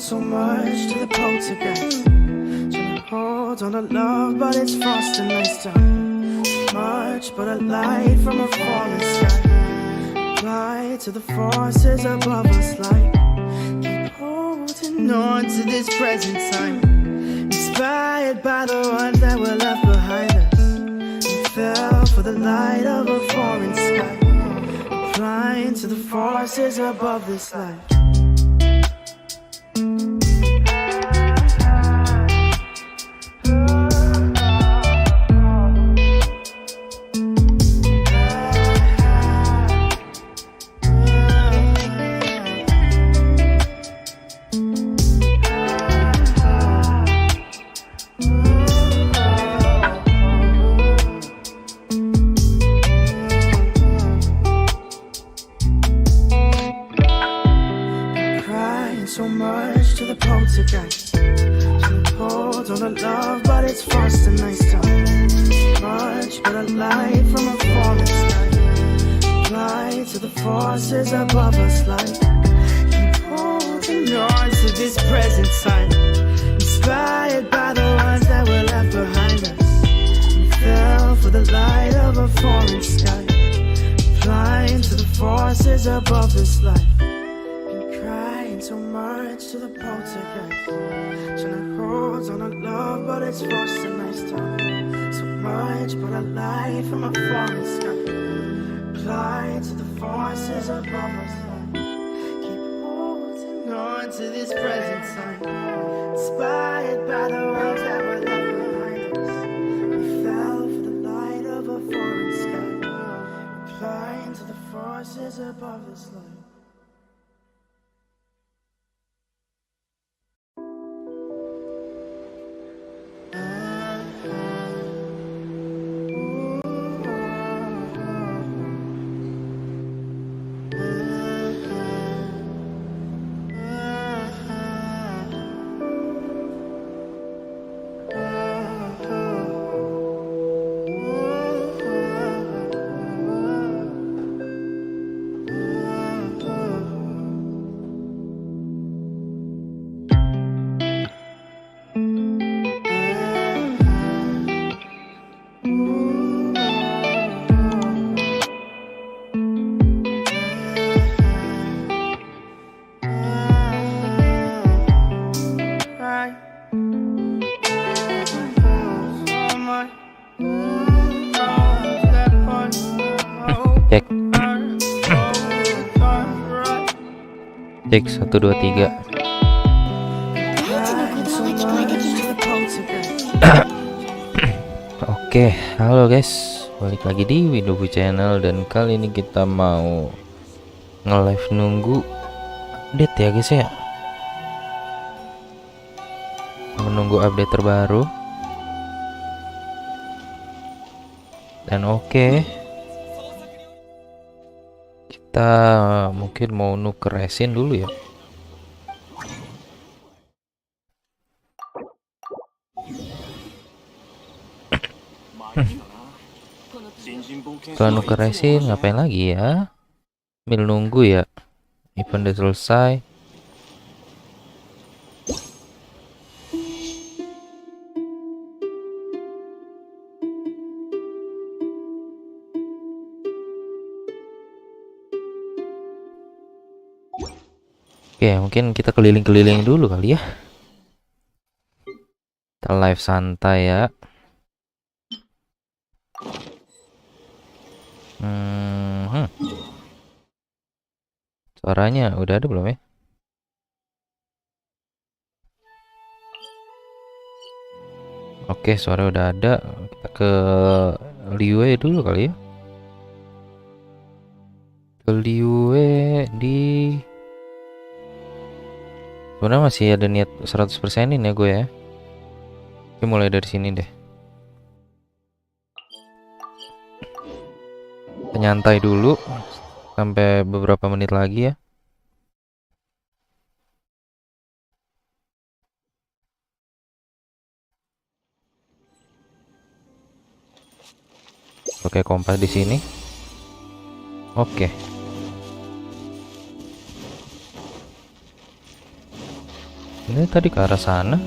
so much to the poltergeist. Trying to hold on to love, but it's frost and ice time. Much but a light from a falling sky. Apply to the forces above us like keep holding on to this present time. Inspired by the ones that were left behind us. We fell for the light of a foreign sky. Applying to the forces above this life. So much to the poltergeist. Trying to hold on to love, but it's frost and nice time. Much but a light from a falling sky. Fly to the forces above us like keep holding on to this present time. Inspired by the ones that were left behind us. We fell for the light of a foreign sky. Flying to the forces above this life. So much to the poltergeist. Trying to hold on to love, but it's frost and nice time. So much but a light from a falling sky. Apply to the forces above us. Keep holding on to this present time. Inspired by the ones that were left behind us. We fell for the light of a foreign sky. Applying to the forces above this light. Cek 1 2 3. Oke, halo guys, balik lagi di Menghibur channel dan kali ini kita mau nge-live nunggu update ya guys ya. Menunggu update terbaru. Dan oke, kita mungkin mau nuker resin dulu ya. Setelah nuker resin ngapain lagi ya? Sambil nunggu ya event udah selesai. Oke, mungkin kita keliling-keliling dulu kali ya. Kita live santai ya. Suaranya udah ada belum ya? Oke, suara udah ada. Kita ke Liwe dulu kali ya. Ke Liwe di sebenarnya masih ada niat 100%in ya gue ya. Oke, mulai dari sini deh. Nyantai dulu sampai beberapa menit lagi ya. Oke, kompas di sini. Oke. Ini tadi ke arah sana.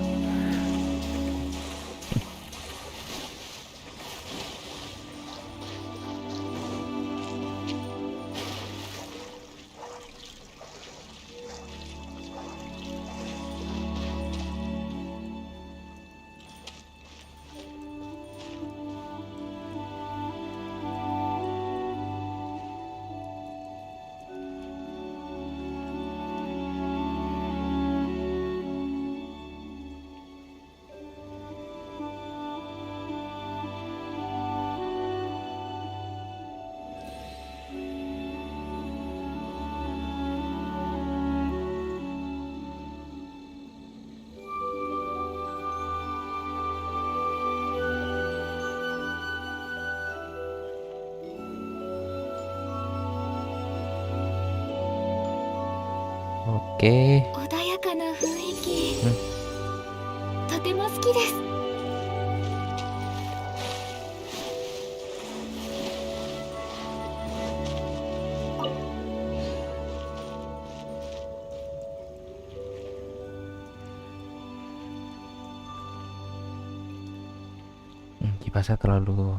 Oke. 穏やかな雰囲気、とても好きです。 Kipasnya terlalu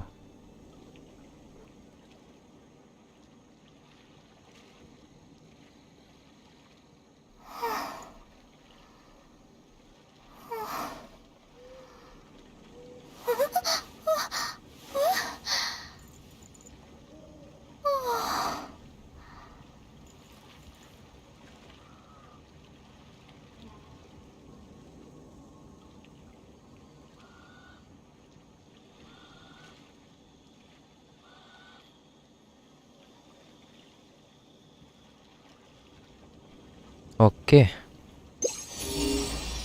oke.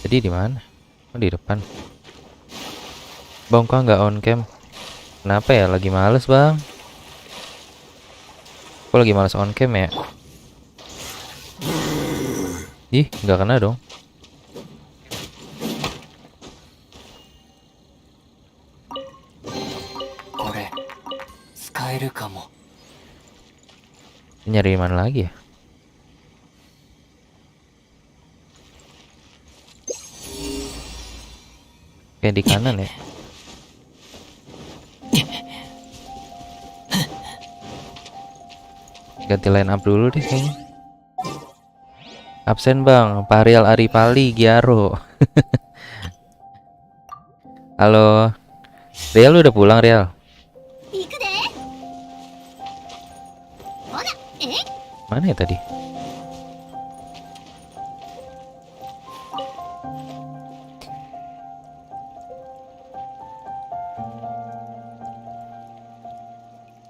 Jadi di mana? Oh, di depan. Bang, kok nggak on cam? Kenapa ya? Lagi males, Bang. Kok lagi males on cam ya? Ih, nggak kena dong. Nyari di mana lagi ya? Kayak di kanan ya. Ganti line up dulu deh kayaknya. Absen Bang, Parial Aripali Giaro. Halo. Rial udah pulang, Rial? Mana ya tadi?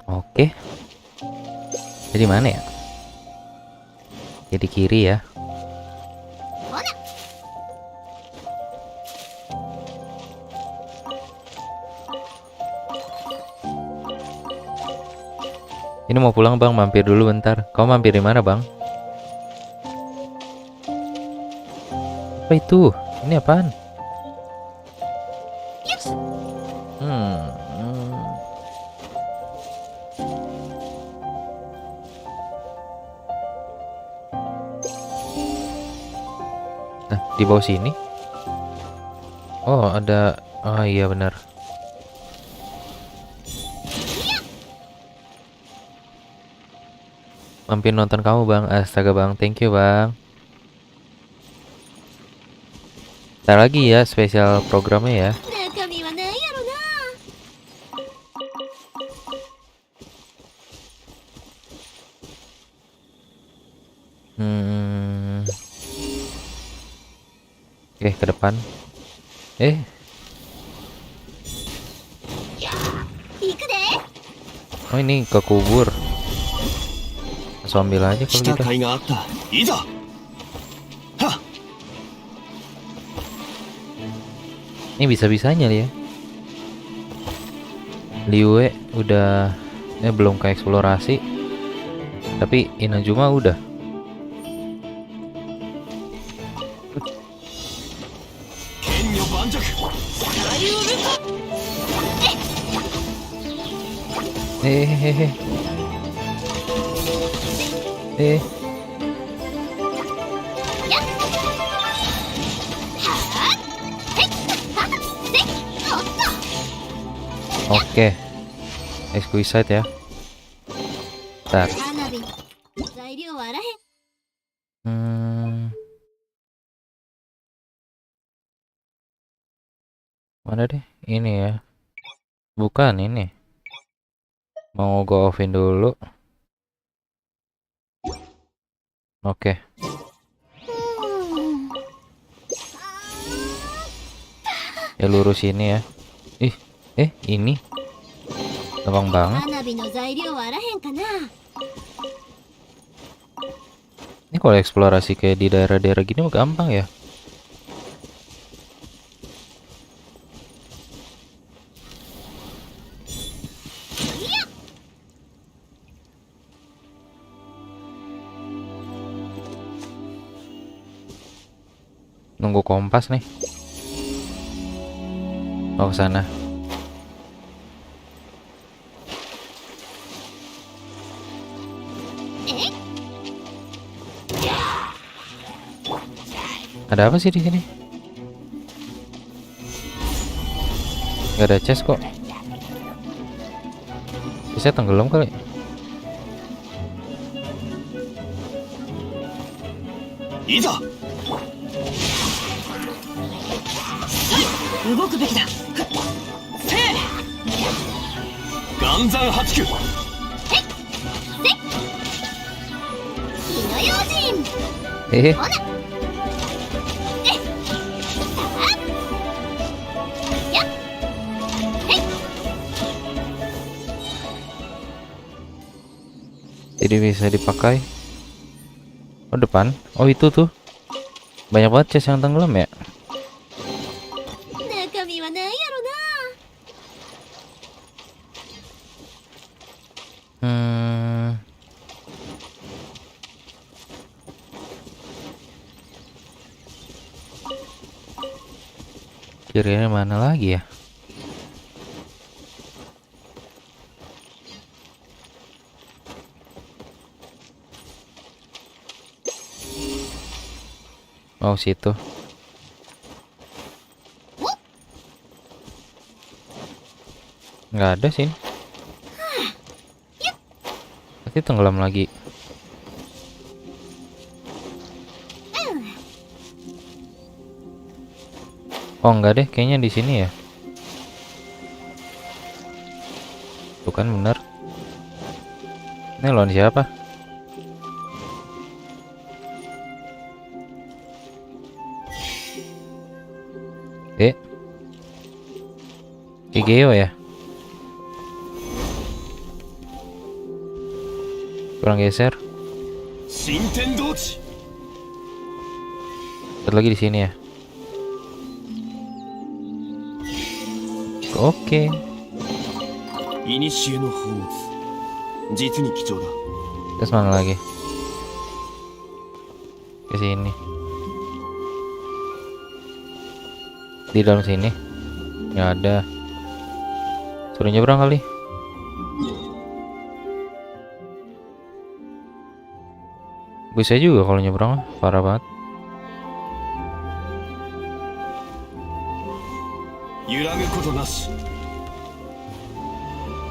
Oke. Jadi mana ya? Jadi kiri ya. Ini mau pulang Bang, mampir dulu bentar. Kau mampir di mana Bang? Apa itu? Ini apaan? Nah, di bawah sini. Oh, ada. Oh iya benar. Mampir nonton kamu Bang. Astaga Bang, thank you Bang. Ntar lagi ya spesial programnya ya. Oke, ke depan. Oh ini ke kubur. Langsung ambil aja kalau gitu. Ini bisa-bisanya ya. Liue udah belum ke eksplorasi. Tapi Inajuma udah. Oke, exquisite ya. Bentar. 花火材料はあらへん。 Mana deh? Ini ya. Bukan ini. Mau go offin dulu. Oke. Ya lurus ini ya. Ini gampang banget. 花火の材料はあらへんかな。 Ini kalau eksplorasi kayak di daerah-daerah gini mah gampang ya. Nunggu kompas nih. Oh, ke sana. Ada apa sih di sini? Gak ada chest kok. Bisa tenggelam kali. Iza. 動くべきだ。せい。岩山八九。火の用心。 ほな。 Jadi bisa dipakai. Oh, depan. Oh, itu tuh. Banyak banget chest yang tenggelam ya. 中身は何やろな。 Kira-kira mana lagi ya? Oh, situ. Nggak ada sih. Pasti tenggelam lagi. Oh, enggak deh, kayaknya di sini ya. Tuh kan bener. Ini lawan siapa? Igeo ya? Kurang geser. Lihat lagi di sini ya. Oke. Terus mana lagi? Ke sini. Di dalam sini. Nggak ada. Suruh nyebrang kali. Bisa juga kalau nyebrang, parah banget.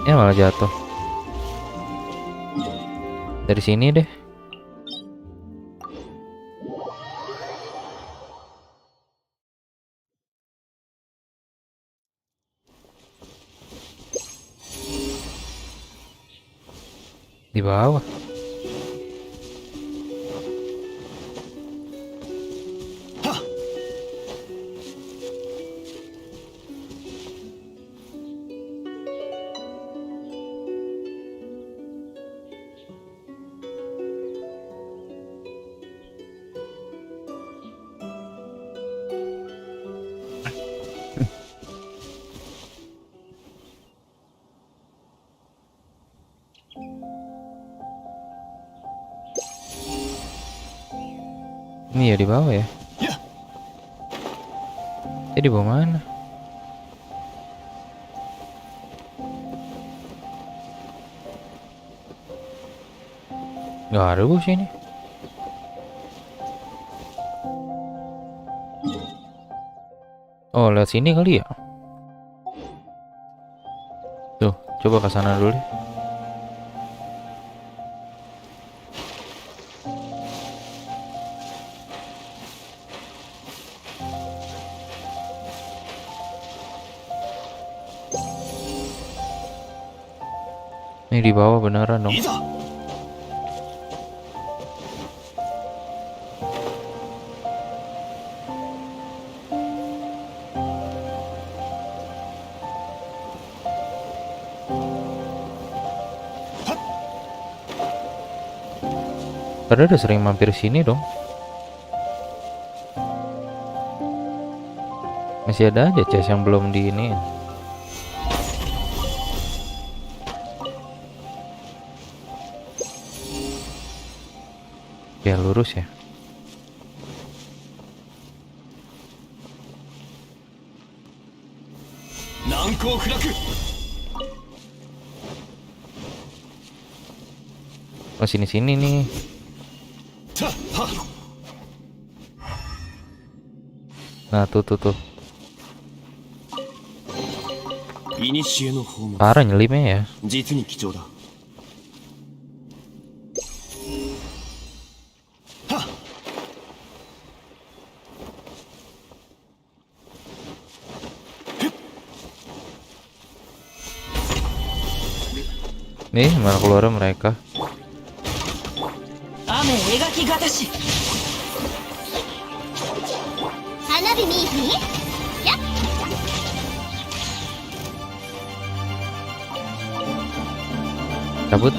Ya malah jatuh. Dari sini deh. Di bawah. Ini ya di bawah ya. Di bawah mana? Gak ada bos ini. Oh, lewat sini kali ya. Coba ke sana dulu deh. Ini di bawah beneran dong. Padahal udah sering mampir sini dong. Masih ada aja chest yang belum di ini. Ya lurus ya. Oh sini nih. Nah tuh. Parah nyelimnya ya. Nih malah keluar mereka. 雨描きがたし花火見にやっ Cabut.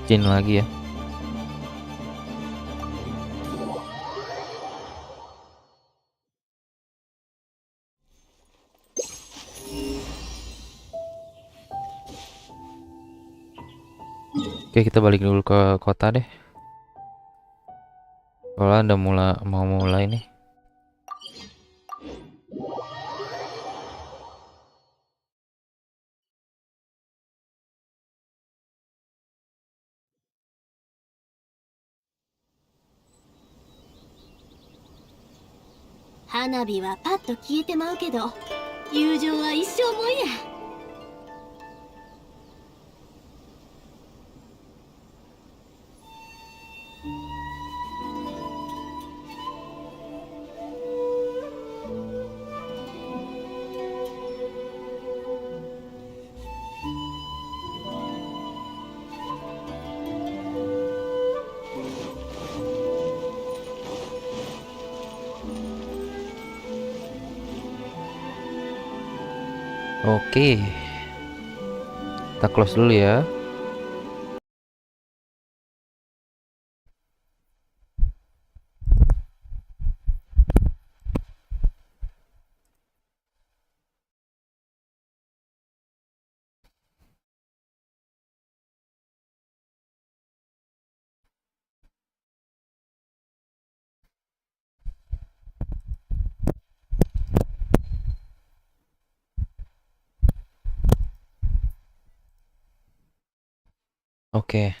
Jin lagi ya. Oke, kita balik dulu ke kota deh. Soalnya udah mau mulai nih. Hanabi wa pat to kiete mau kedo, yūjou wa issou mon ya. Oke. Kita close dulu ya. Oke.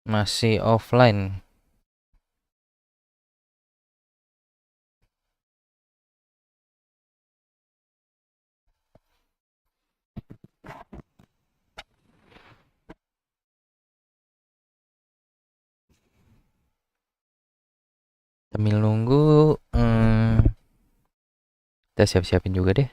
Masih offline. Sambil nunggu, kita siap-siapin juga deh.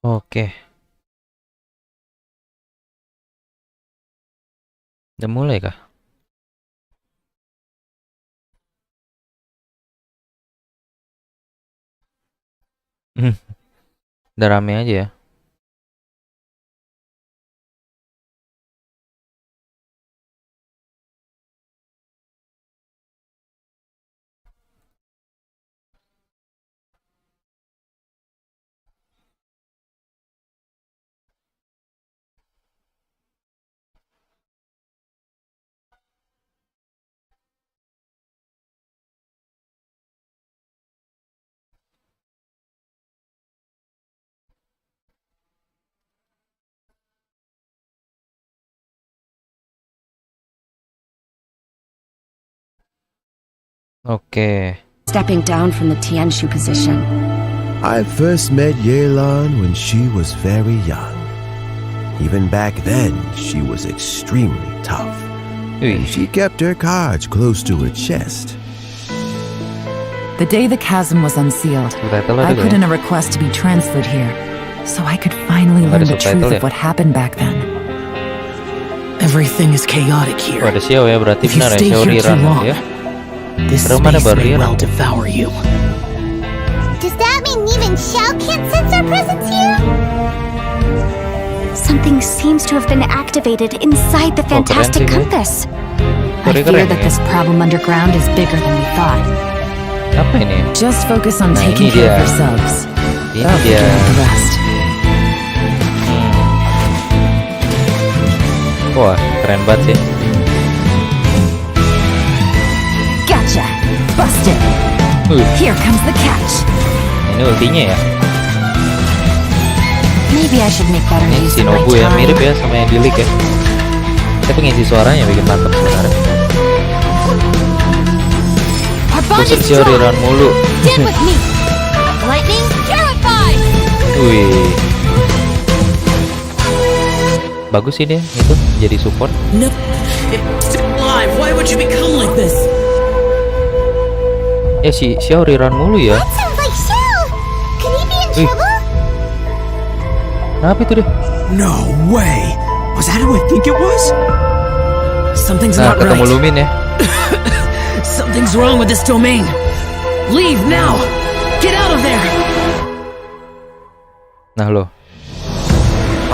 Oke. Udah mulai kah? Udah rame aja ya. Oke. Stepping down from the Tianshu position. I first met Yelan when she was very young. Even back then, she was extremely tough. Wih, She kept her cards close to her chest. The day the chasm was unsealed, subtitle I ada put ya? in a request to be transferred here, so I could finally Ada learn the subtitle truth ya? of what happened back then. Everything is chaotic Oh, here. ada Xiao ya, berarti If you benar ya, stay Xiao here too Riran long, ya. this Pero mana space may Riran? well devour you. Does that mean even Shao can't sense our presence here? Something seems to have been activated inside the keren fantastic sih, compass. I Keren fear ya. that this problem underground is bigger than we thought. Apa ini? Just focus on Nah, taking ini care dia. of yourselves. Ini I'll dia. figure out the rest. Wah, keren banget sih. Gotcha! Busted! Here comes the catch. Ini ultinya ya. Maybe I should make better Ini use si of my Nobu ya, mirip time. ya sama yang di leak ya. Saya pengisi suaranya bikin mantep sebenarnya. Our bond Bosan is Xiao strong. Riran mulu. Stand with me. Lightning, purify. Wih. Bagus sih dia itu jadi support. No, it's alive. Why would you become like this? Ya si Xiao Riran mulu ya. That sounds like Shao. Could he be in Wih. trouble? Kenapa itu deh? No way! Was that who I think it was? Something's Nah, not ketemu right. Lumin ya. Something's wrong with this domain. Leave now. Get out of there. Nah lo,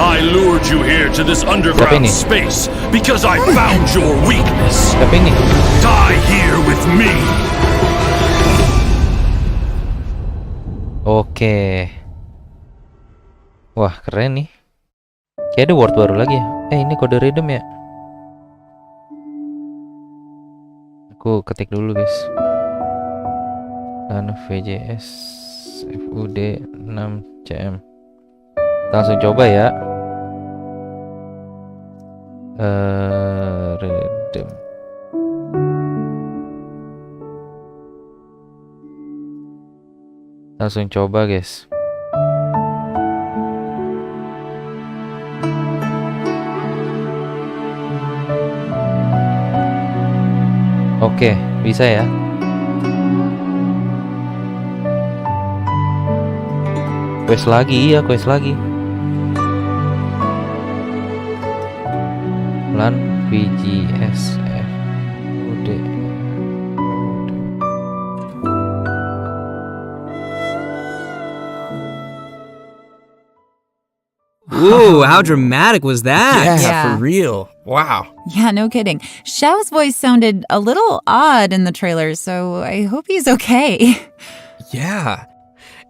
I lured you here to this underground ini? space because I found your weakness. siapa ini? Die here with me. Oke. Wah, keren nih. Kayak ada word baru lagi ya. Ini kode rhythm ya. Aku ketik dulu guys. Dan VJS FUD 6 CM. Kita langsung coba ya. Rhythm. Langsung coba guys. Oke, bisa ya. Quest lagi, iya quest lagi. Plan VGS FUD. Ooh, how dramatic was that? Yeah. For real. Wow. Yeah, no kidding. Xiao's voice sounded a little odd in the trailer, so I hope he's okay. Yeah.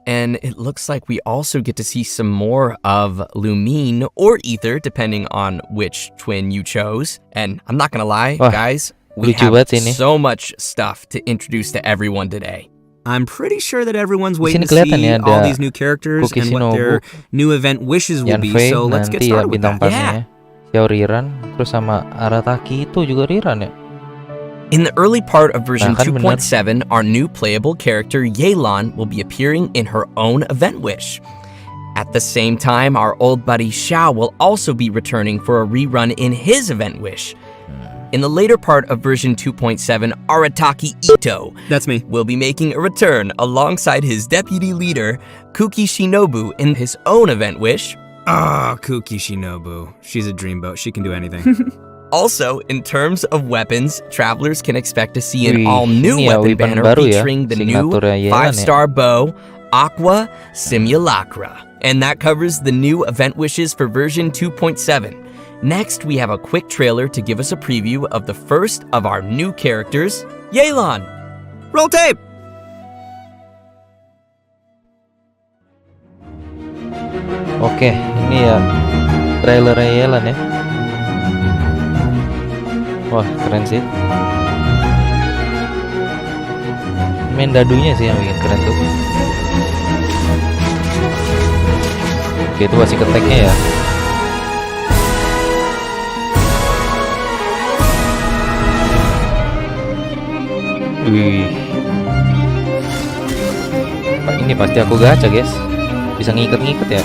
And it looks like we also get to see some more of Lumine or Ether, depending on which twin you chose. And I'm not gonna lie, Wah, guys, we lucu have banget ini. so much stuff to introduce to everyone today. I'm pretty sure that everyone's Di sini waiting to kelihatan see ya, all ada these new characters Cookie and what their Shinobu, new event wishes will be. Yanfei, So let's get nanti ya started with bintang that. 4-nya ya. Xiao Riran, terus sama Arataki itu juga Riran ya. In the early part of version Nah, kan bener. 2.7, our new playable character Yelan will be appearing in her own event wish. At the same time, our old buddy Xiao will also be returning for a rerun in his event wish. In the later part of version 2.7, Arataki Ito That's me. will be making a return alongside his deputy leader, Kuki Shinobu, in his own event wish. Ah, Kuki Shinobu. She's a dreamboat. She can do anything. Also, in terms of weapons, travelers can expect to see an Wih, all-new ini ya, weapon weapon banner baru ya, featuring the new signaturnya Yelan 5-star bow, Aqua Simulacra. And that covers the new event wishes for version 2.7. Next, we have a quick trailer to give us a preview of the first of our new characters, Yelan. Roll tape! Oke, ini ya trailernya Yelan ya. Wah, keren sih. Main dadunya sih yang bikin keren tuh. Oke, itu masih keteknya ya. Wih. Ini pasti aku gacha, guys. Bisa ngiket-ngiket ya.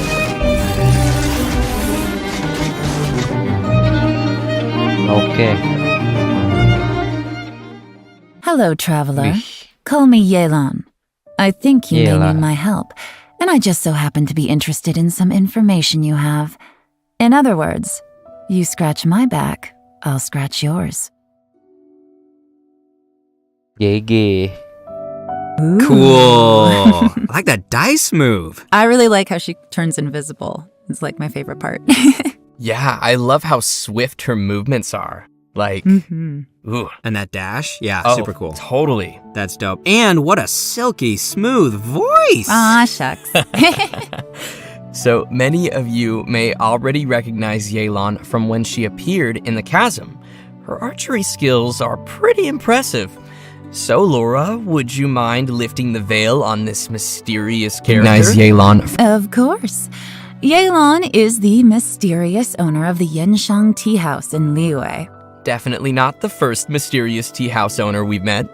Oke. Hello, traveler. Call me Yelan. I think you may Yelan. need my help, and I just so happen to be interested in some information you have. In other words, you scratch my back, I'll scratch yours. GG. Cool. I like that dice move. I really like how she turns invisible. It's like my favorite part. Yeah, I love how swift her movements are. Like, ooh. And that dash? Yeah, Oh, super cool. Totally. That's dope. And what a silky smooth voice. Aw, shucks. So many of you may already recognize Yelan from when she appeared in the chasm. Her archery skills are pretty impressive. So, Laura, would you mind lifting the veil on this mysterious character? Recognize Yelan. Of course. Yelan is the mysterious owner of the Yenshang Tea House in Liyue. Definitely not the first mysterious tea house owner we've met.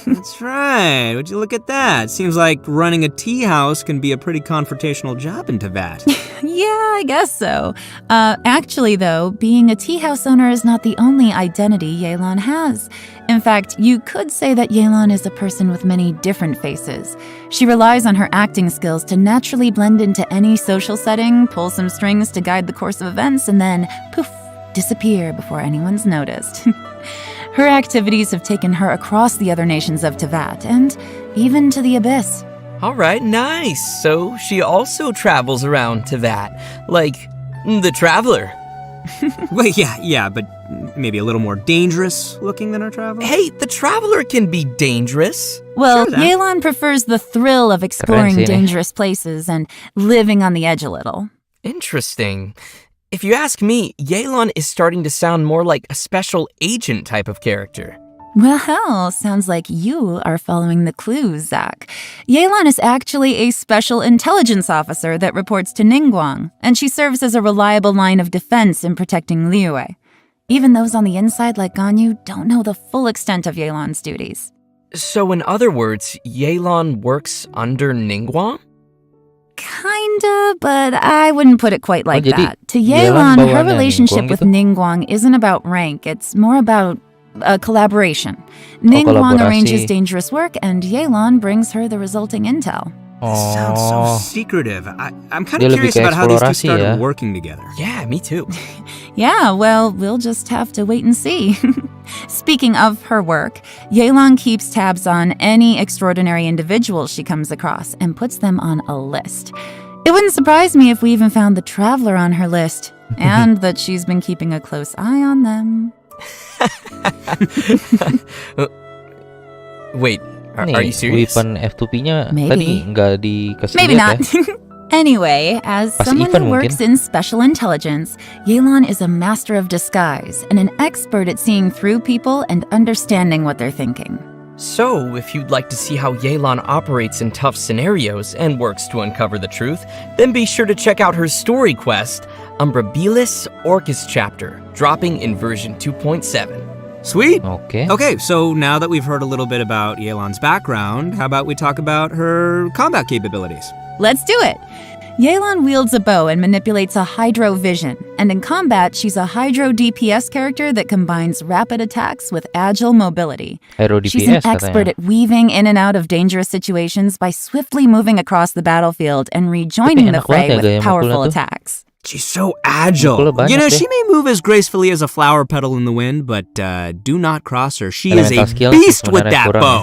That's right. Would you look at that? Seems like running a tea house can be a pretty confrontational job in Teyvat. Yeah, I guess so. Actually, though, being a tea house owner is not the only identity Yelan has. In fact, you could say that Yelan is a person with many different faces. She relies on her acting skills to naturally blend into any social setting, pull some strings to guide the course of events, and then, poof, disappear before anyone's noticed. Her activities have taken her across the other nations of Teyvat, and even to the Abyss. All right, nice. So she also travels around Teyvat, like the traveler. Well, yeah, but maybe a little more dangerous looking than our traveler. Hey, the traveler can be dangerous. Well, Sure, then. Yelan prefers the thrill of exploring sih ini. dangerous places and living on the edge a little. Interesting. If you ask me, Yelan is starting to sound more like a special agent type of character. Well, sounds like you are following the clues, Zach. Yelan is actually a special intelligence officer that reports to Ningguang, and she serves as a reliable line of defense in protecting Liyue. Even those on the inside like Ganyu don't know the full extent of Yelan's duties. So in other words, Yelan works under Ningguang? Kinda, but I wouldn't put it quite like jadi that. To Yelan Yelan, her bawaannya relationship Ningguang with gitu? Ningguang isn't about rank, it's more about a collaboration. Ningguang kolaborasi. arranges dangerous work, and Yelan brings her the resulting intel. This sounds so secretive. I'm kind Dia of lebih curious ke about how these two eksplorasi started ya. working together. Yeah, me too. Yeah, well, we'll just have to wait and see. Speaking of her work, Yelan keeps tabs on any extraordinary individuals she comes across and puts them on a list. It wouldn't surprise me if we even found the traveler on her list, and that she's been keeping a close eye on them. Wait, are you serious? Weapon F2P-nya Maybe. tadi nggak dikasih Maybe lihat not. ya. Anyway, as Pas someone event who works mungkin. in special intelligence, Yelan is a master of disguise and an expert at seeing through people and understanding what they're thinking. So, if you'd like to see how Yelan operates in tough scenarios and works to uncover the truth, then be sure to check out her story quest, Umbrabilis Orcus Chapter, dropping in version 2.7. Sweet. Oke. Okay, so now that we've heard a little bit about Yelan's background, how about we talk about her combat capabilities? Let's do it. Yelan wields a bow and manipulates a hydro vision, and in combat, she's a hydro DPS character that combines rapid attacks with agile mobility. Hero She's an DPS expert katanya. at weaving in and out of dangerous situations by swiftly moving across the battlefield and rejoining the enak banget fray ya gaya with powerful mukulnya tuh. attacks. She's so agile. Mukulnya banyak You know, deh. she may move as gracefully as a flower petal in the wind, but do not cross her. She is Elemental a skill beast sih with sebenarnya that kurang bow.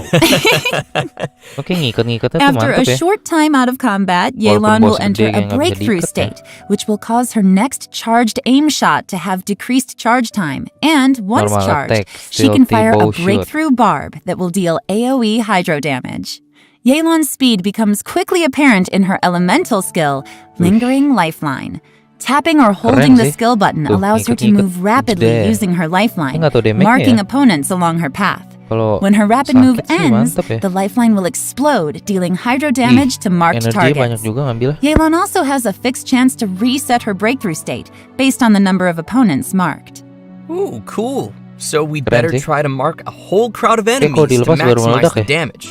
Oke, ngikut-ngikutnya tuh After a mantep ya. short time out of combat, Walaupun Yelan will bos enter gede a kayak nggak bisa breakthrough diikat ya. state, which will cause her next charged aim shot to have decreased charge time. And once Normal charged, attack, she can stealthy fire a bow shoot. breakthrough barb that will deal AoE hydro damage. Yelan's speed becomes quickly apparent in her elemental skill, Lingering Lifeline. Tapping or holding the sih. skill button Tuh, allows her to ngikut-ngikut. move rapidly Jeder. using her lifeline, Nggak tahu damage-nya marking ya. opponents along her path. Kalau When her rapid sakit move sih ends, mantep ya. the lifeline will explode, dealing hydro damage to marked Energi banyak targets. juga ngambil. Yelan also has a fixed chance to reset her breakthrough state based on the number of opponents marked. Ooh, cool. So we Keren better sih. try to mark a whole crowd of kalau enemies to dilepas baru maximize meledak the ya? damage.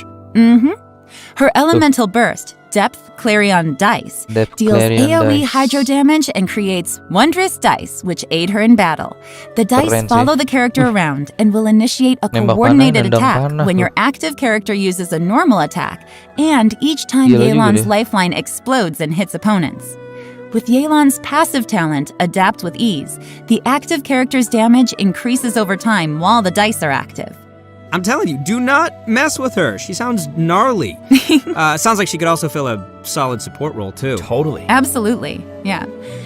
Her elemental burst, Depth Clarion Dice, Depth deals Clarion AoE Dice. hydro damage and creates wondrous dice which aid her in battle. The dice Keren sih. follow the character around and will initiate a Nembak coordinated panah, nendang attack panah when tuh. your active character uses a normal attack, and each time Gila juga Yelan's deh. lifeline explodes and hits opponents. With Yelan's passive talent, Adapt with Ease, the active character's damage increases over time while the dice are active. I'm telling you, do not mess with her. She sounds gnarly. Sounds like she could also fill a solid support role, too. Totally. Absolutely, yeah.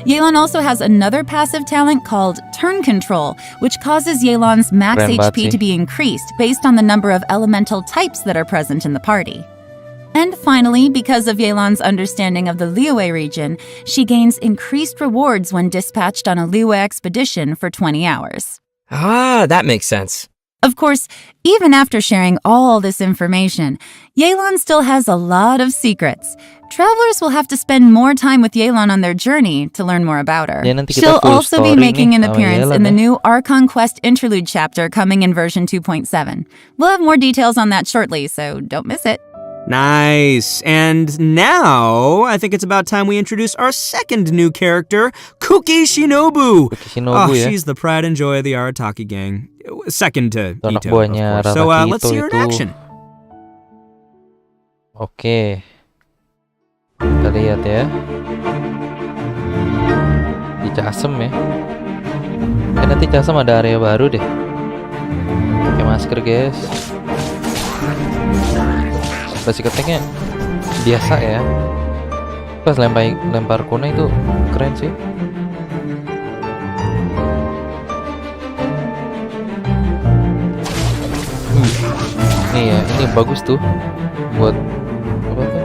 Yelan also has another passive talent called Turn Control, which causes Yelan's max Keren banget HP sih. to be increased based on the number of elemental types that are present in the party. And finally, because of Yelan's understanding of the Liyue region, she gains increased rewards when dispatched on a Liyue expedition for 20 hours. Ah, that makes sense. Of course, even after sharing all this information, Yelan still has a lot of secrets. Travelers will have to spend more time with Yelan on their journey to learn more about her. Ya, nanti kita She'll full also be story making nih an sama appearance Yelan in the ya. new Archon Quest Interlude chapter coming in version 2.7. We'll have more details on that shortly, so don't miss it. Nice. And now, I think it's about time we introduce our second new character, Kuki Shinobu. Kuki Shinobu ya. She's the pride and joy of the Arataki gang. Second to Itu anak Ito, of buahnya course. So Arataki let's Ito see her in itu. action. Oke. Kita lihat ya. Di Casem ya. Nanti Casem ada area baru deh. Pakai masker, guys. Basic attack-nya biasa ya. Pas lempar kuna itu keren sih. Nih ya, ini bagus tuh buat apa tuh?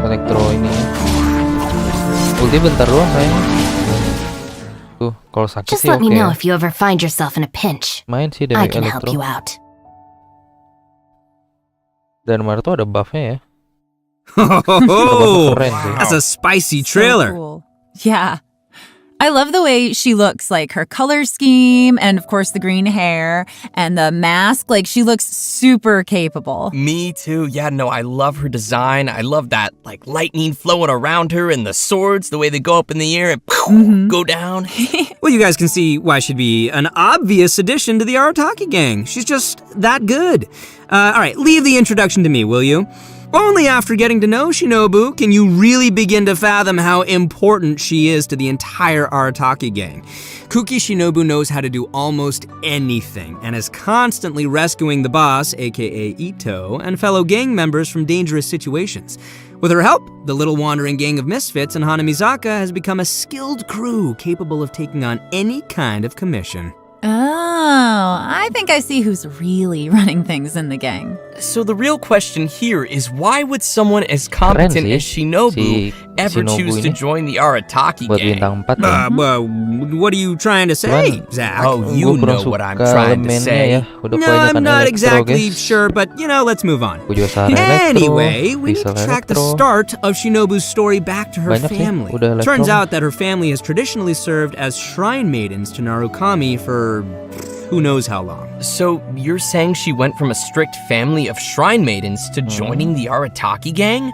Elektro ini. Ulti bentar doang kayaknya. Tuh, kalau sakit Just sih let oke. me know if you ever find yourself in a pinch. Main sih I dari can help you elektro. out. Dan Mario tuh ada buff-nya ya. Oh, Keren sih. that's a spicy So trailer. cool. Yeah. I love the way she looks, like her color scheme and of course the green hair and the mask. Like she looks super capable. Me too. Yeah, no, I love her design. I love that like lightning flowing around her and the swords, the way they go up in the air and go down. Well, you guys can see why she'd be an obvious addition to the Arataki gang. She's just that good. All right, leave the introduction to me, will you? Only after getting to know Shinobu can you really begin to fathom how important she is to the entire Arataki gang. Kuki Shinobu knows how to do almost anything and is constantly rescuing the boss, aka Ito, and fellow gang members from dangerous situations. With her help, the little wandering gang of misfits in Hanamizaka has become a skilled crew capable of taking on any kind of commission. Oh, I think I see who's really running things in the gang. So the real question here is why would someone as competent sih as Shinobu si ever Shinobu choose to ini join the Arataki buat gang? bintang 4 ya. Well, what are you trying to say, Cuman, Zach? Oh, Gua you kurang know what I'm suka trying to elemennya say. ya. Udah No, kebanyakan I'm not elektro, exactly guys. sure, but let's move on. Gua juga saran elektro, Anyway, we need diesel to track the elektro. start of Shinobu's story back to her Banyak sih, family. udah elektro. Turns out that her family has traditionally served as shrine maidens to Narukami for who knows how long. So you're saying she went from a strict family of shrine maidens to joining the Arataki gang?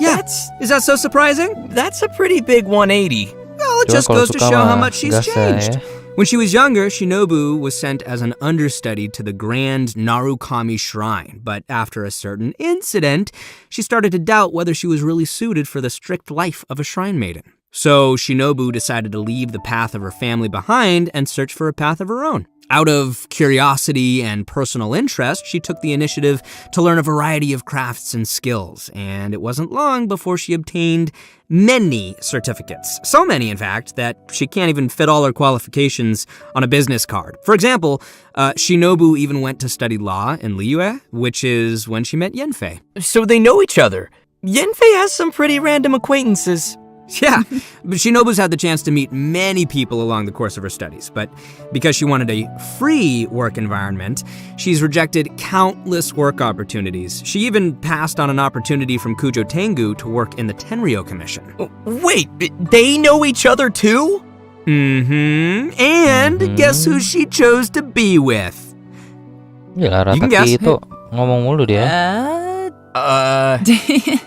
Yeah, is that so surprising? That's a pretty big 180. Well, it just goes to show how much she's changed. When she was younger, Shinobu was sent as an understudy to the Grand Narukami Shrine, but after a certain incident, she started to doubt whether she was really suited for the strict life of a shrine maiden. So Shinobu decided to leave the path of her family behind and search for a path of her own. Out of curiosity and personal interest, she took the initiative to learn a variety of crafts and skills, and it wasn't long before she obtained many certificates. So many, in fact, that she can't even fit all her qualifications on a business card. For example, Shinobu even went to study law in Liyue, which is when she met Yenfei. So they know each other. Yenfei has some pretty random acquaintances. Yeah, but Shinobu's had the chance to meet many people along the course of her studies, but because she wanted a free work environment, she's rejected countless work opportunities. She even passed on an opportunity from Kujo Tengu to work in the Tenryo Commission. Wait, they know each other too? And guess who she chose to be with? Ya, You can guess. Arataki itu ngomong mulu dia.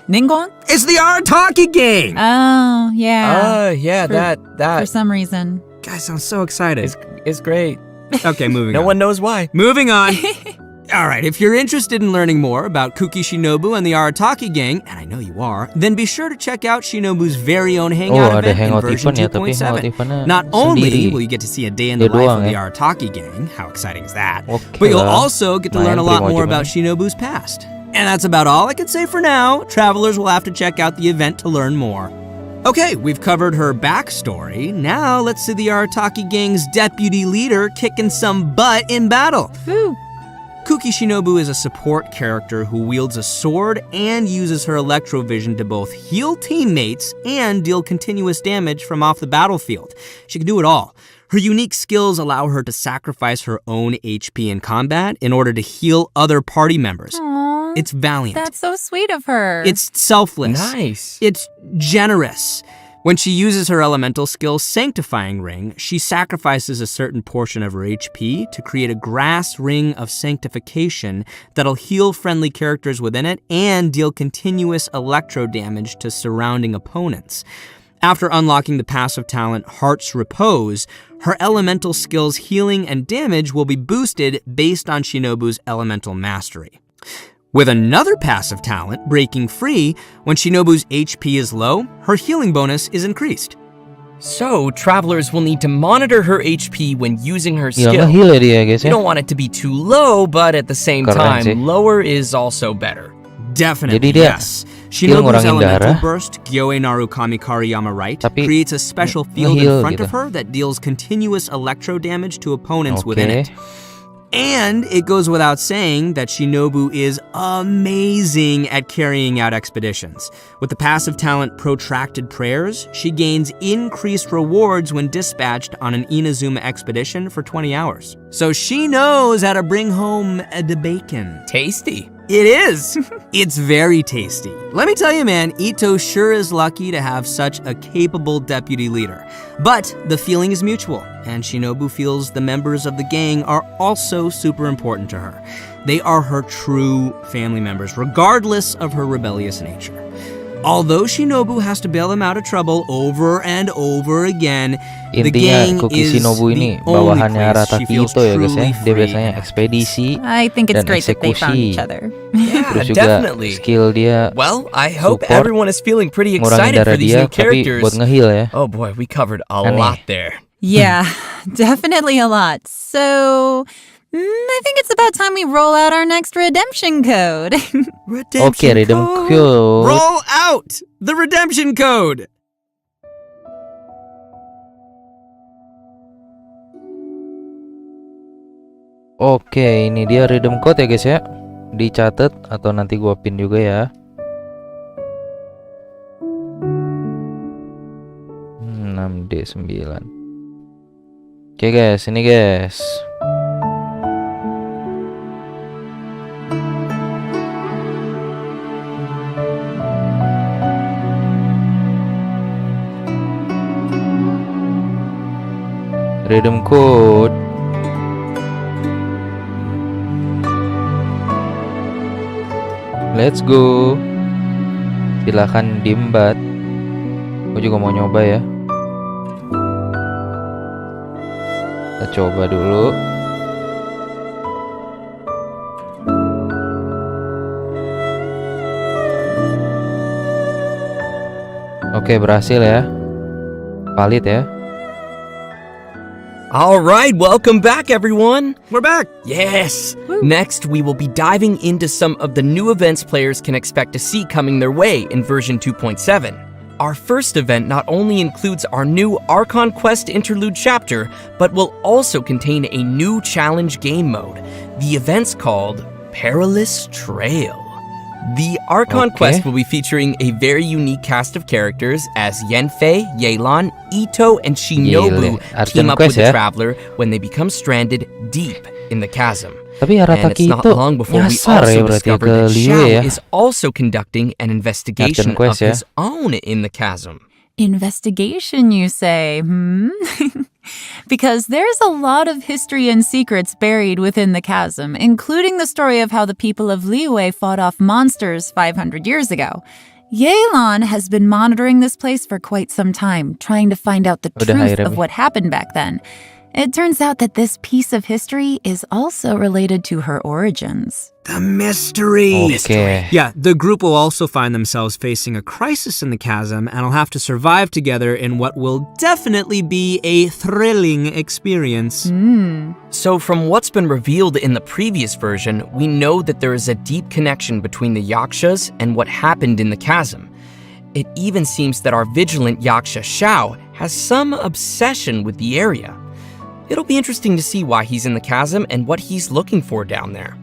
Ningguang? It's the Arataki gang! Oh, yeah. Yeah, For some reason. Guys, sound so excited. It's great. Okay, moving No on. one knows why. Moving on. All right, if you're interested in learning more about Kuki Shinobu and the Arataki gang, and I know you are, then be sure to check out Shinobu's very own hangout ada event in hangout version event ya, tapi hangout 2.7. eventnya Not only sendiri. will you get to see a day in the Dia life doang of the ya. Arataki gang, how exciting is that, Oke but you'll lah. also get to learn a lot Lumayan more prima about Shinobu's past. And that's about all I can say for now. Travelers will have to check out the event to learn more. Okay, we've covered her backstory. Now let's see the Arataki gang's deputy leader kicking some butt in battle. Woo. Kuki Shinobu is a support character who wields a sword and uses her electrovision to both heal teammates and deal continuous damage from off the battlefield. She can do it all. Her unique skills allow her to sacrifice her own HP in combat in order to heal other party members. Aww, It's valiant. that's so sweet of her. It's selfless. Nice. It's generous. When she uses her elemental skill, Sanctifying Ring, she sacrifices a certain portion of her HP to create a grass ring of sanctification that'll heal friendly characters within it and deal continuous electro damage to surrounding opponents. After unlocking the passive talent Heart's Repose, her elemental skill's healing and damage will be boosted based on Shinobu's elemental mastery. With another passive talent, Breaking Free, when Shinobu's HP is low, her healing bonus is increased. So, travelers will need to monitor her HP when using her Ya skill. nge-heal ya dia guys You ya. don't want it to be too low, but at the same Keren time, sih. lower is also better. Definitely, Jadi dia yes. heal Shinobu's ngurangin elemental darah, burst, Gyoe Narukami Kariyama Right, tapi creates a special field in nge-heal front gitu. of her that deals continuous electro damage to opponents within Oke. it. And it goes without saying that Shinobu is amazing at carrying out expeditions. With the passive talent Protracted Prayers, she gains increased rewards when dispatched on an Inazuma expedition for 20 hours. So she knows how to bring home the bacon. Tasty. It is. It's very tasty. Let me tell you, man, Ito sure is lucky to have such a capable deputy leader. But the feeling is mutual, and Shinobu feels the members of the gang are also super important to her. They are her true family members, regardless of her rebellious nature. Although Shinobu has to bail them out of trouble over and over again, the gang Intinya Kuki is Shinobu ini the only bawahannya place she Arataki feels itu ya guys ya. truly Dia free biasanya and happy. ekspedisi I think it's dan great that they found eksekusi. each other. Yeah, Terus juga definitely. skill dia Well, I hope support, everyone is feeling pretty ngurangin excited darah for these dia, new tapi characters. buat nge-heal ya. Oh boy, we covered a Aneh. lot there. Yeah, definitely a lot. So, I think it's about time we roll out our next redemption code. Oke, redeem code. Roll out the redemption code. Oke, ini dia redeem code ya guys ya. Dicatat atau nanti gua pin juga ya. 6D9. Oke guys, ini guys. Redeem code. Let's go. Silakan diembat. Aku juga mau nyoba ya. Kita coba dulu. Oke, berhasil ya. Valid ya. All right, welcome back, everyone. We're back. Yes. Next, we will be diving into some of the new events players can expect to see coming their way in version 2.7. Our first event not only includes our new Archon Quest Interlude chapter, but will also contain a new challenge game mode. The event's called Perilous Trail. The Archon Quest will be featuring a very unique cast of characters as Yenfei, Yelan, Ito, and Shinobu team up with the Traveler when they become stranded deep in the chasm. Tapi And it's not long before we also discover that Xiao is also conducting an investigation of his own in the chasm. Investigation, you say? Because there's a lot of history and secrets buried within the chasm, including the story of how the people of Liyue fought off monsters 500 years ago. Yelan has been monitoring this place for quite some time, trying to find out the truth of what happened back then. It turns out that this piece of history is also related to her origins. The mystery. Okay. Yeah, the group will also find themselves facing a crisis in the chasm and will have to survive together in what will definitely be a thrilling experience. So from what's been revealed in the previous version, we know that there is a deep connection between the Yakshas and what happened in the chasm. It even seems that our vigilant Yaksha Xiao has some obsession with the area. It'll be interesting to see why he's in the chasm and what he's looking for down there.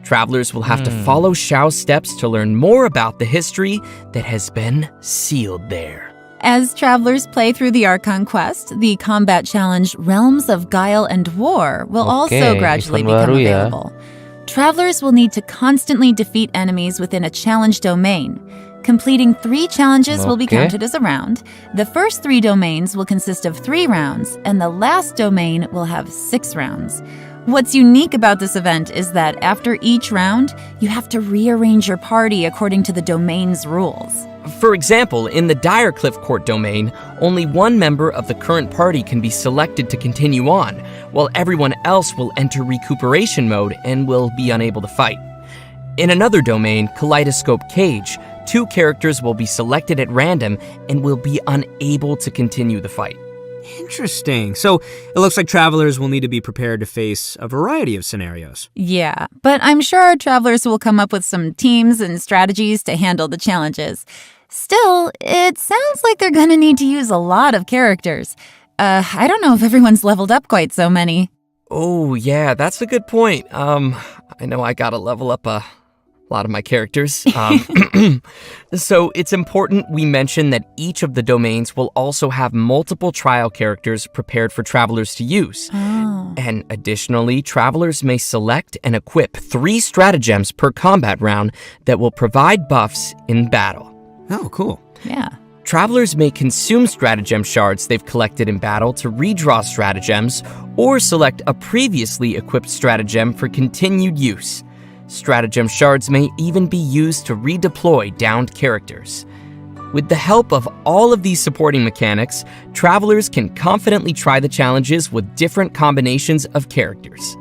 Travelers will have to follow Xiao's steps to learn more about the history that has been sealed there. As travelers play through the Archon Quest, the combat challenge Realms of Guile and War will also gradually become available. Travelers will need to constantly defeat enemies within a challenge domain. Completing 3 challenges will be counted as a round. The first 3 domains will consist of 3 rounds, and the last domain will have 6 rounds. What's unique about this event is that after each round, you have to rearrange your party according to the domain's rules. For example, in the Direcliff Court domain, only one member of the current party can be selected to continue on, while everyone else will enter recuperation mode and will be unable to fight. In another domain, Kaleidoscope Cage, 2 characters will be selected at random and will be unable to continue the fight. Interesting. So it looks like travelers will need to be prepared to face a variety of scenarios. Yeah, but I'm sure our travelers will come up with some teams and strategies to handle the challenges. Still, it sounds like they're gonna need to use a lot of characters. I don't know if everyone's leveled up quite so many. Oh, yeah, that's a good point. I know I gotta level up a lot of my characters. So it's important we mention that each of the domains will also have multiple trial characters prepared for travelers to use. And additionally, travelers may select and equip 3 stratagems per combat round that will provide buffs in battle. Oh, cool. Yeah. Travelers may consume stratagem shards they've collected in battle to redraw stratagems, or select a previously equipped stratagem for continued use. Stratagem shards may even be used to redeploy downed characters. With the help of all of these supporting mechanics, travelers can confidently try the challenges with different combinations of characters.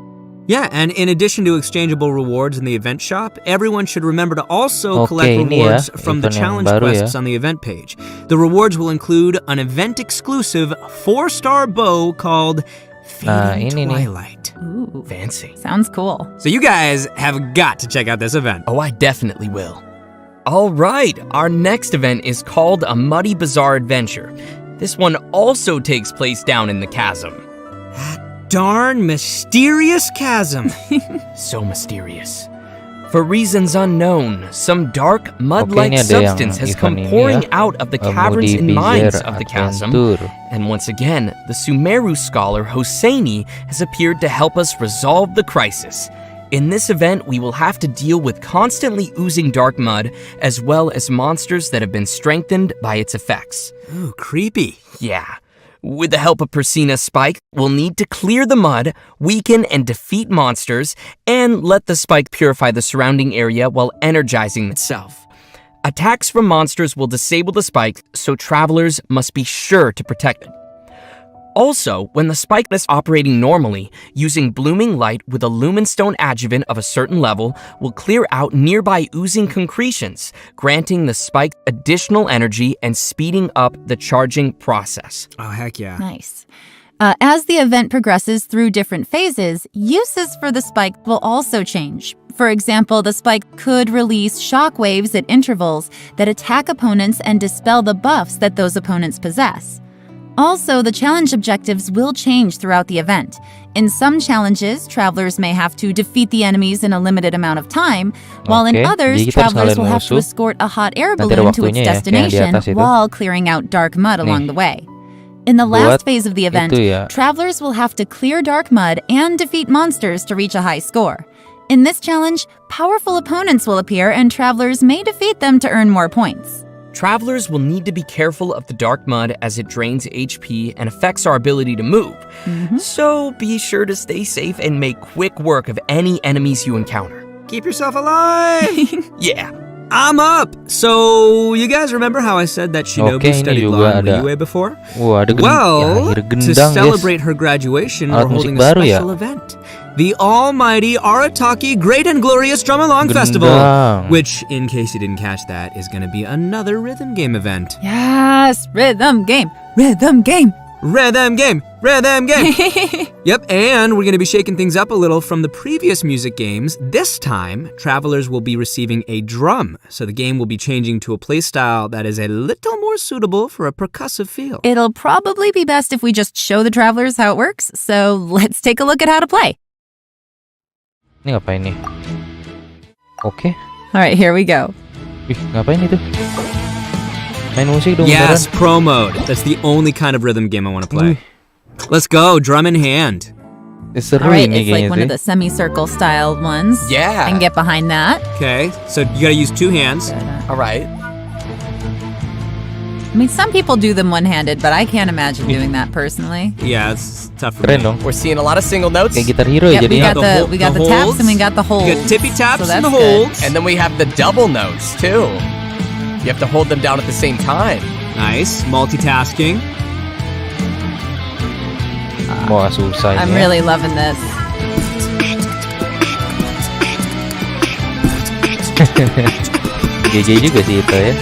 Yeah, and in addition to exchangeable rewards in the event shop, everyone should remember to also collect rewards from the challenge quests on the event page. The rewards will include an event-exclusive 4-star bow called Fading Twilight. Ooh, fancy. Sounds cool. So you guys have got to check out this event. Oh, I definitely will. All right, our next event is called A Muddy Bazaar Adventure. This one also takes place down in the chasm. Darn mysterious chasm. So mysterious. For reasons unknown, some dark, mud-like substance has come pouring out of the caverns and mines of the chasm. And once again, the Sumeru scholar Hosseini has appeared to help us resolve the crisis. In this event, we will have to deal with constantly oozing dark mud, as well as monsters that have been strengthened by its effects. Ooh, creepy. Yeah. With the help of Persina's spike, we'll need to clear the mud, weaken and defeat monsters, and let the spike purify the surrounding area while energizing itself. Attacks from monsters will disable the spike, so travelers must be sure to protect it. Also, when the spike is operating normally, using blooming light with a lumenstone adjuvant of a certain level will clear out nearby oozing concretions, granting the spike additional energy and speeding up the charging process. Oh, heck yeah. Nice. As the event progresses through different phases, uses for the spike will also change. For example, the spike could release shockwaves at intervals that attack opponents and dispel the buffs that those opponents possess. Also, the challenge objectives will change throughout the event. In some challenges, travelers may have to defeat the enemies in a limited amount of time, while in others, travelers will have to escort a hot air balloon to its destination while clearing out dark mud along the way. In the last phase of the event, travelers will have to clear dark mud and defeat monsters to reach a high score. In this challenge, powerful opponents will appear and travelers may defeat them to earn more points. Travelers will need to be careful of the dark mud as it drains HP and affects our ability to move. So be sure to stay safe and make quick work of any enemies you encounter. Keep yourself alive! Yeah. I'm up! So, you guys remember how I said that Shinobu studied law in Liyue before? Well, to celebrate her graduation, we're holding a special event. The almighty Arataki Great and Glorious Drum-Along Festival, which, in case you didn't catch that, is going to be another rhythm game event. Yes, rhythm game, rhythm game. Rhythm game, rhythm game. Yep, and we're going to be shaking things up a little from the previous music games. This time, travelers will be receiving a drum, so the game will be changing to a playstyle that is a little more suitable for a percussive feel. It'll probably be best if we just show the travelers how it works, so let's take a look at how to play. Ini ngapain nih? Oke. Alright, here we go. Ih, ngapain itu? Main musik dong. Yes, pro mode. That's the only kind of rhythm game I want to play. Let's go, drum in hand. Alright, it's like one of the semicircle style ones. Yeah. I can get behind that. Okay, so you gotta use two hands. Alright. I mean, some people do them one-handed, but I can't imagine doing that personally. Yeah, it's tough for Keren me. dong. We're seeing a lot of single notes. Kayak Guitar Hero Yep, jadi. we got the taps holds. and we got the holds. You got tippy taps So and the that's good. holds. And then we have the double notes, too. You have to hold them down at the same time. Nice, multitasking. Wah, susah I'm ini. really loving this. GG juga sih itu ya.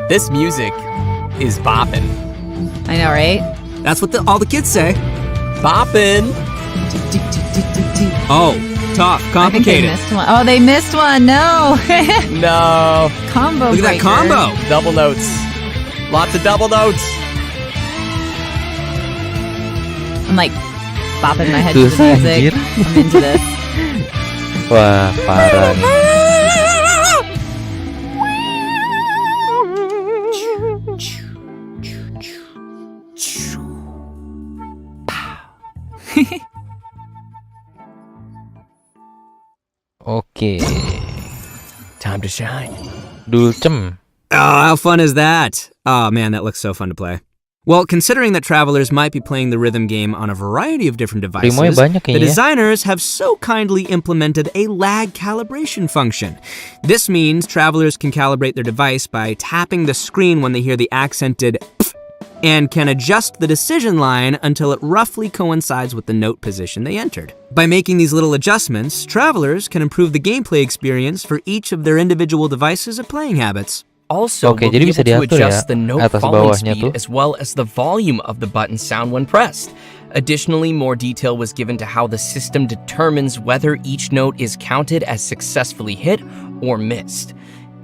This music is boppin'. I know, right? That's what all the kids say. Boppin'. Oh, tough, I think they complicated. missed one. Oh, they missed one. No. No. Combo Look at that breaker. combo. Double notes. Lots of double notes. I'm like bopping my head to the Susah, music. anjir. I'm into this. Wah, parah nih. Oke. Time to shine. Dulcem. Oh, how fun is that? Oh man, that looks so fun to play. Well, considering that travelers might be playing the rhythm game on a variety of different devices, Primonya banyak the kayaknya. designers have so kindly implemented a lag calibration function. This means travelers can calibrate their device by tapping the screen when they hear the accented pf, and can adjust the decision line until it roughly coincides with the note position they entered. By making these little adjustments, travelers can improve the gameplay experience for each of their individual devices and playing habits. Also, Oke, we'll jadi be bisa able to diatur ya, adjust the note atas falling bawahnya speed tuh. as well as the volume of the button sound when pressed. Additionally, more detail was given to how the system determines whether each note is counted as successfully hit or missed.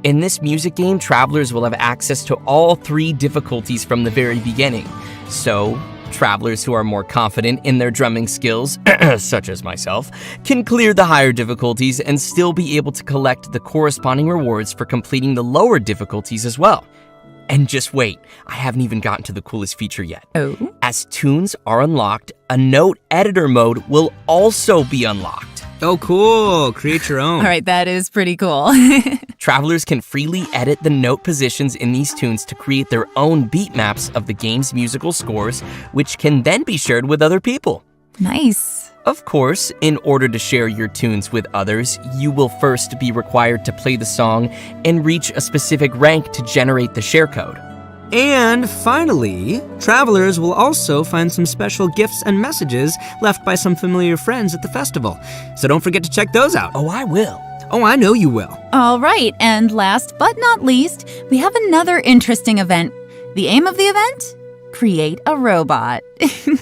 In this music game, travelers will have access to all three difficulties from the very beginning. So, travelers who are more confident in their drumming skills, such as myself, can clear the higher difficulties and still be able to collect the corresponding rewards for completing the lower difficulties as well. And just wait, I haven't even gotten to the coolest feature yet. Oh. As tunes are unlocked, a note editor mode will also be unlocked. Oh, cool. Create your own. All right, that is pretty cool. Travelers can freely edit the note positions in these tunes to create their own beat maps of the game's musical scores, which can then be shared with other people. Nice. Of course, in order to share your tunes with others, you will first be required to play the song and reach a specific rank to generate the share code. And finally, travelers will also find some special gifts and messages left by some familiar friends at the festival. So don't forget to check those out. Oh, I will. Oh, I know you will. All right, and last but not least, we have another interesting event. The aim of the event? Create a robot.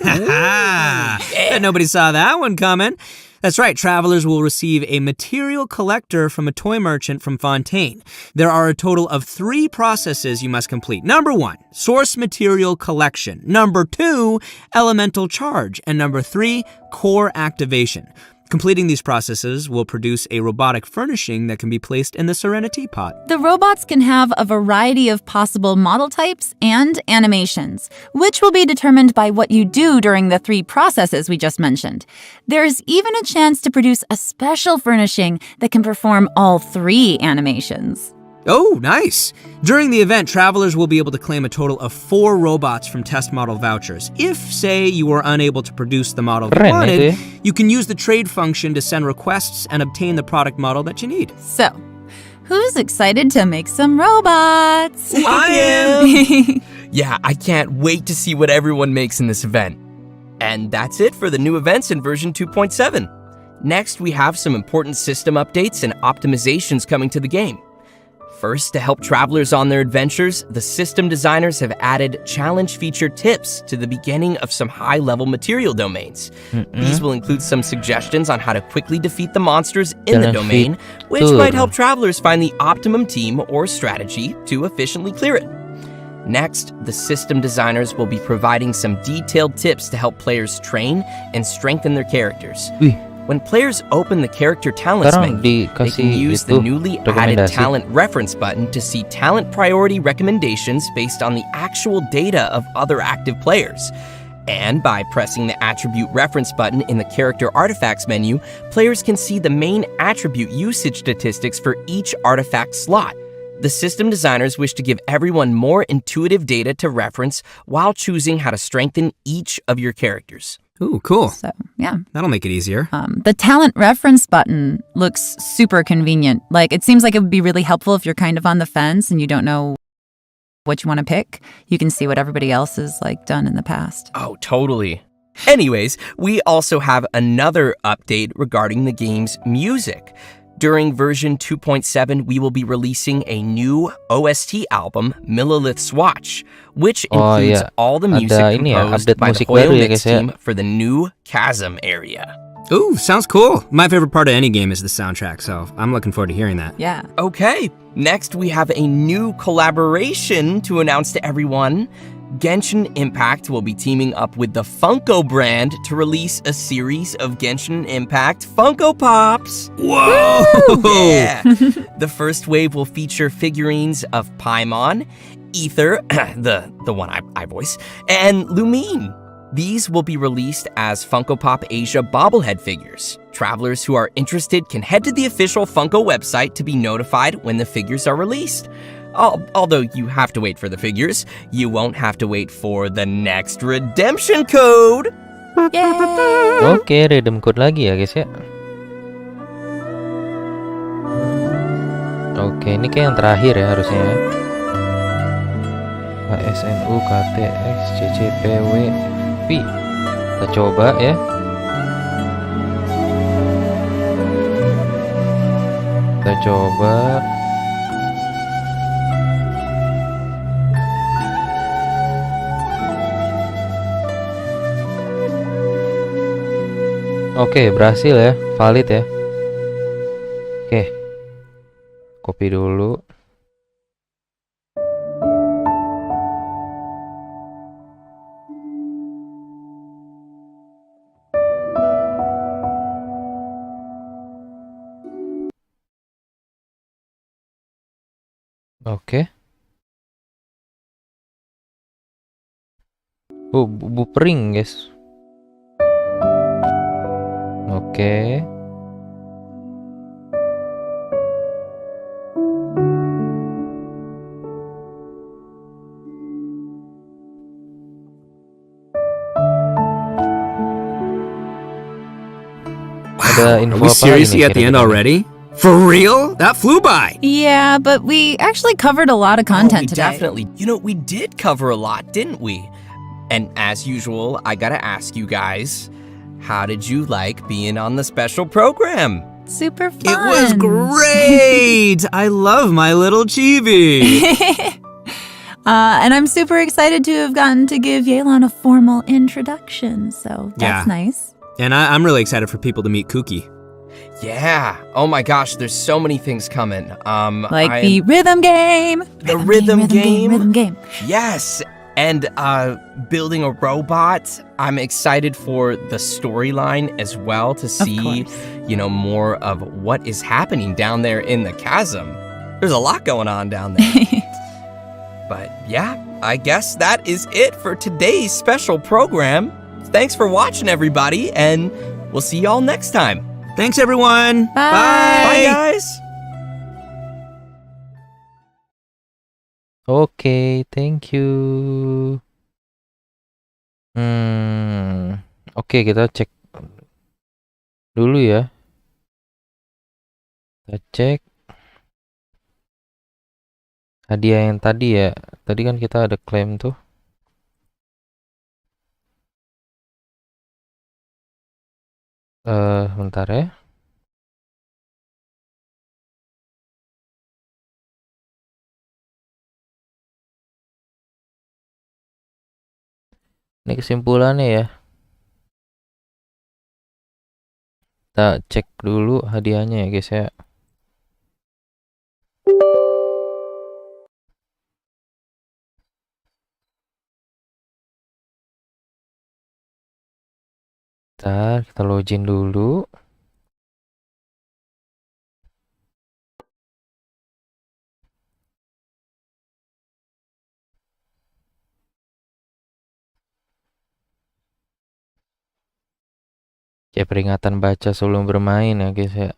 Bet nobody saw that one coming. That's right, travelers will receive a material collector from a toy merchant from Fontaine. There are a total of 3 processes you must complete. Number 1, source material collection. Number 2, elemental charge. And number 3, core activation. Completing these processes will produce a robotic furnishing that can be placed in the Serenity pot. The robots can have a variety of possible model types and animations, which will be determined by what you do during the 3 processes we just mentioned. There's even a chance to produce a special furnishing that can perform all 3 animations. Oh, nice. During the event, travelers will be able to claim a total of 4 robots from test model vouchers. If, say, you were unable to produce the model you wanted, you can use the trade function to send requests and obtain the product model that you need. So, who's excited to make some robots? I am! Yeah, I can't wait to see what everyone makes in this event. And that's it for the new events in version 2.7. Next, we have some important system updates and optimizations coming to the game. First, to help travelers on their adventures, the system designers have added challenge feature tips to the beginning of some high-level material domains. These will include some suggestions on how to quickly defeat the monsters in the domain, which might help travelers find the optimum team or strategy to efficiently clear it. Next, the system designers will be providing some detailed tips to help players train and strengthen their characters. When players open the character talents menu, they can use the newly added talent reference button to see talent priority recommendations based on the actual data of other active players. And by pressing the attribute reference button in the character artifacts menu, players can see the main attribute usage statistics for each artifact slot. The system designers wish to give everyone more intuitive data to reference while choosing how to strengthen each of your characters. Ooh, cool. So, yeah. That'll make it easier. The talent reference button looks super convenient. Like, it seems like it would be really helpful if you're kind of on the fence and you don't know what you want to pick. You can see what everybody else has, like, done in the past. Oh, totally. Anyways, we also have another update regarding the game's music. During version 2.7, we will be releasing a new OST album, Millilith Swatch, which includes all the music composed by the Hoyo Mix team for the new Chasm area. Ooh, sounds cool. My favorite part of any game is the soundtrack, so I'm looking forward to hearing that. Yeah. Okay, next we have a new collaboration to announce to everyone. Genshin Impact will be teaming up with the Funko brand to release a series of Genshin Impact Funko Pops. Whoa! Yeah. The first wave will feature figurines of Paimon, Ether, the one I voice, and Lumine. These will be released as Funko Pop Asia bobblehead figures. Travelers who are interested can head to the official Funko website to be notified when the figures are released. Although you have to wait for the figures, you won't have to wait for the next redemption code. Oke, redeem code lagi ya guys ya. Oke, ini kayak yang terakhir ya harusnya ya. ASNU KTX CCPW P. Kita coba ya. Kita coba. Oke, berhasil ya, valid ya. Oke, copy dulu. Oke. Buffering guys. Oke. Are info we apa lagi seriously nih at the end kira-kira nih? already? For real? That flew by. Yeah, but we actually covered a lot of content we today. definitely. We did cover a lot, didn't we? And as usual, I gotta ask you guys, how did you like being on the special program? Super fun. It was great. I love my little chibi. And I'm super excited to have gotten to give Yelan a formal introduction, so that's Yeah. nice. And I'm really excited for people to meet Kuki. Yeah. Oh my gosh, there's so many things coming. Like the rhythm game. The rhythm game? Rhythm game. Yes. And building a robot. I'm excited for the storyline as well to see, course. More of what is happening down there in the chasm. There's a lot going on down there. But yeah, I guess that is it for today's special program. Thanks for watching, everybody, and we'll see y'all next time. Thanks, everyone. Bye. Bye, guys. Oke, thank you. Oke, kita cek dulu ya. Kita cek hadiah yang tadi ya. Tadi kan kita ada klaim tuh. Bentar ya. Ini kesimpulannya ya. Kita cek dulu hadiahnya ya guys ya. Bentar, kita login dulu. Kayak peringatan baca sebelum bermain ya guys ya.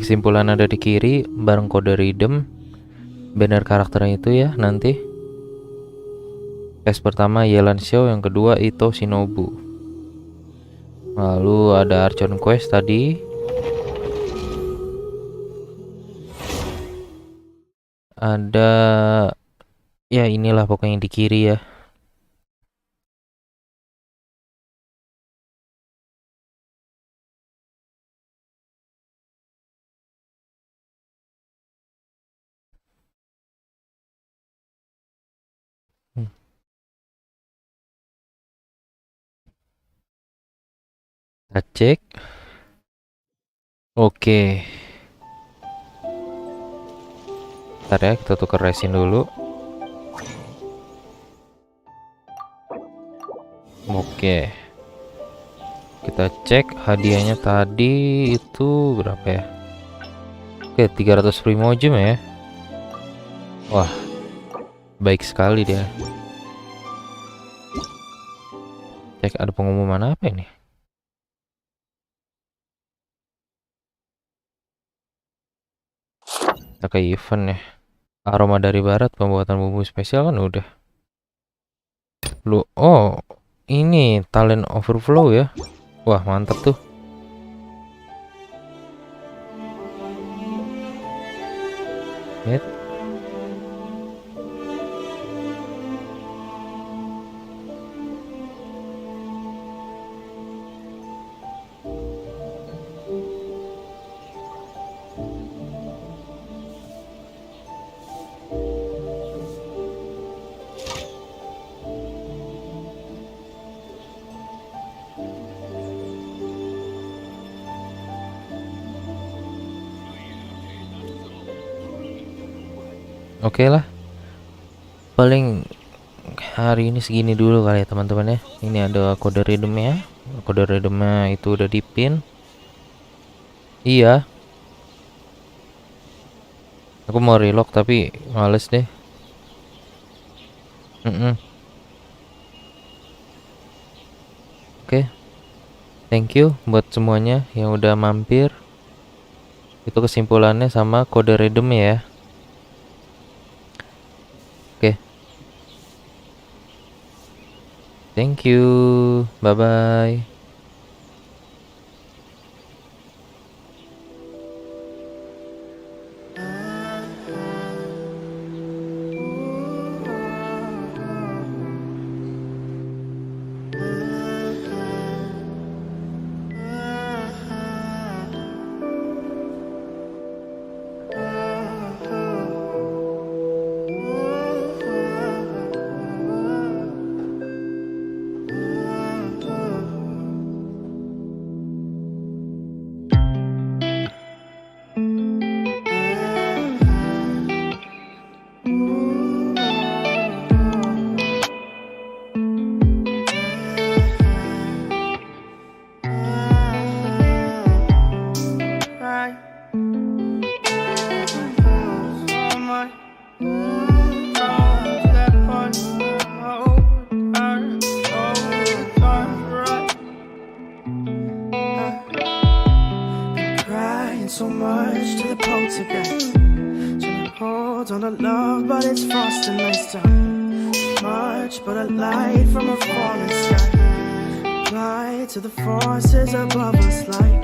Kesimpulan ada di kiri bareng kode redeem banner karakternya itu ya nanti. Quest pertama Yelan Show, yang kedua Ito Shinobu. Lalu ada Archon Quest tadi. Ada ya inilah pokoknya yang di kiri ya. Kita cek. Oke. Bentar ya, kita tukar resin dulu. Oke. Kita cek hadiahnya tadi itu berapa ya? Oke, 300 primojum ya. Wah, baik sekali dia. Cek ada pengumuman apa ini? Kita ke event ya. Aroma dari barat, pembuatan bumbu spesial kan udah. Oh, ini talent overflow ya. Wah, mantap tuh. Lihat. Oke lah, paling hari ini segini dulu kali ya teman-teman ya. Ini ada kode redeemnya. Kode redeemnya itu udah dipin. Iya, aku mau relock tapi males deh. Oke, thank thank you buat semuanya yang udah mampir. Itu kesimpulannya sama kode redeem ya. Oke. Thank you. Bye bye. So much to the poltergeist. Trying to hold on to love, but it's fast and nice time. Much but a light from a falling sky. Apply to the forces above us like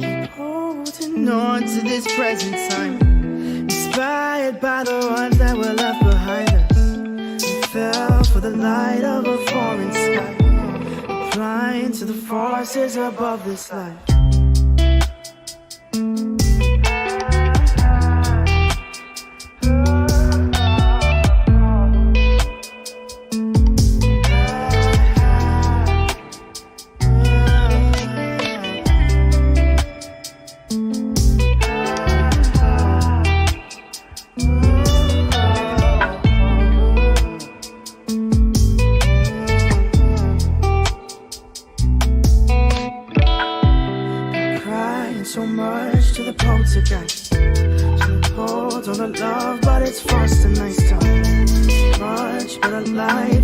keep holding on to this present time. Inspired by the ones that were left behind us. And fell for the light of a foreign sky. Applying to the forces above this life. So much to the poltergeist. Trying to hold on to love, but it's fast and nice time. Much but a light